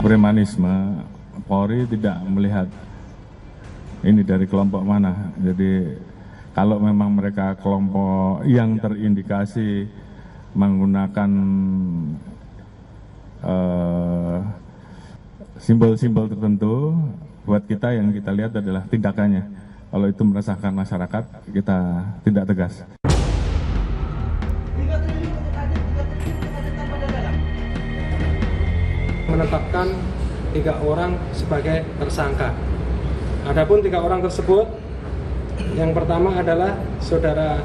premanisme, Polri tidak melihat ini dari kelompok mana. Jadi kalau memang mereka kelompok yang terindikasi menggunakan simbol-simbol tertentu, buat kita yang kita lihat adalah tindakannya. Kalau itu meresahkan masyarakat, kita tidak tegas. Menetapkan 3 orang sebagai tersangka. Adapun 3 orang tersebut, yang pertama adalah saudara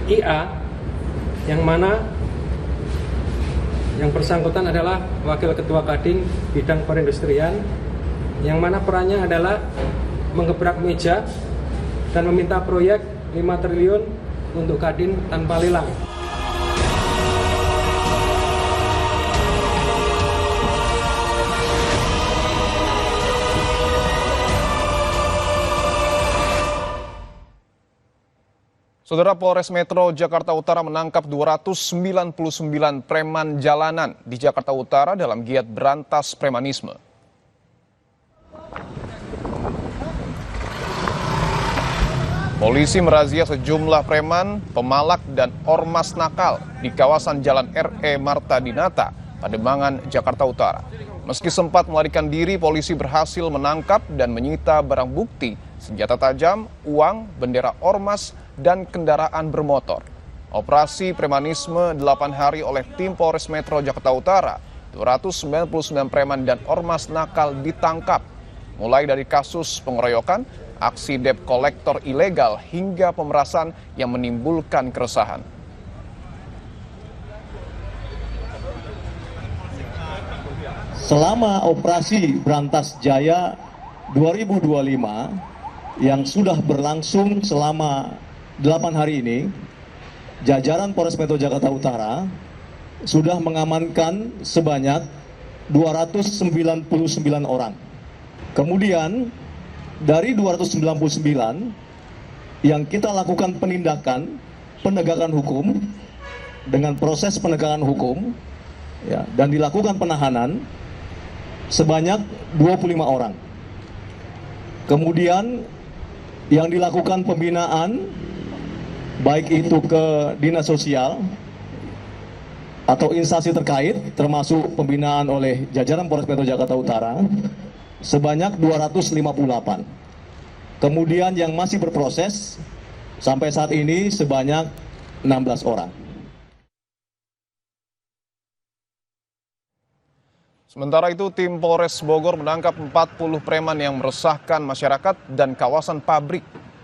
IA, yang mana yang bersangkutan adalah Wakil Ketua Kadin Bidang Perindustrian, yang mana perannya adalah menggebrak meja dan meminta proyek 5 triliun untuk Kadin tanpa lelang. Saudara, Polres Metro Jakarta Utara menangkap 299 preman jalanan di Jakarta Utara dalam giat berantas premanisme. Polisi merazia sejumlah preman, pemalak, dan ormas nakal di kawasan Jalan R.E. Marta Dinata, Pademangan, Jakarta Utara. Meski sempat melarikan diri, polisi berhasil menangkap dan menyita barang bukti, senjata tajam, uang, bendera ormas, dan kendaraan bermotor. Operasi premanisme 8 hari oleh tim Polres Metro Jakarta Utara, 299 preman dan ormas nakal ditangkap. Mulai dari kasus pengeroyokan, aksi debt kolektor ilegal, hingga pemerasan yang menimbulkan keresahan. Selama operasi Berantas Jaya 2025 yang sudah berlangsung selama 8 hari ini, jajaran Polres Metro Jakarta Utara sudah mengamankan sebanyak 299 orang. Kemudian dari 299 yang kita lakukan penindakan penegakan hukum dengan proses penegakan hukum ya, dan dilakukan penahanan sebanyak 25 orang. Kemudian yang dilakukan pembinaan baik itu ke dinas sosial atau instansi terkait, termasuk pembinaan oleh jajaran Polres Metro Jakarta Utara sebanyak 258. Kemudian yang masih berproses sampai saat ini sebanyak 16 orang. Sementara itu, tim Polres Bogor menangkap 40 preman yang meresahkan masyarakat dan kawasan pabrik.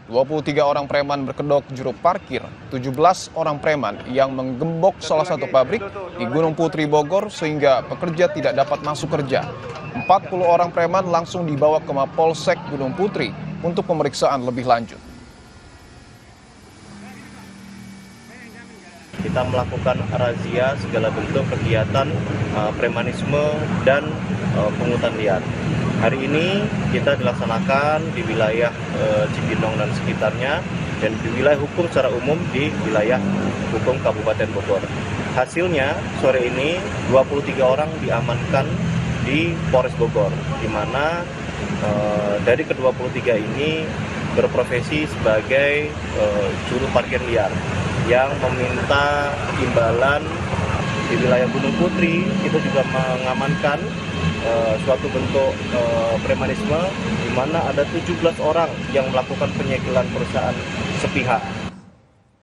23 orang preman berkedok juru parkir, 17 orang preman yang menggembok salah satu pabrik di Gunung Putri Bogor sehingga pekerja tidak dapat masuk kerja. 40 orang preman langsung dibawa ke Mapolsek Gunung Putri untuk pemeriksaan lebih lanjut. Kita melakukan razia segala bentuk kegiatan premanisme dan pungutan liar. Hari ini kita dilaksanakan di wilayah Cibinong dan sekitarnya dan di wilayah hukum secara umum di wilayah hukum Kabupaten Bogor. Hasilnya sore ini 23 orang diamankan di Polres Bogor, di mana dari ke-23 ini berprofesi sebagai juru parkir liar yang meminta imbalan di wilayah Gunung Putri. Kita juga mengamankan suatu bentuk premanisme di mana ada 17 orang yang melakukan penyegelan perusahaan sepihak.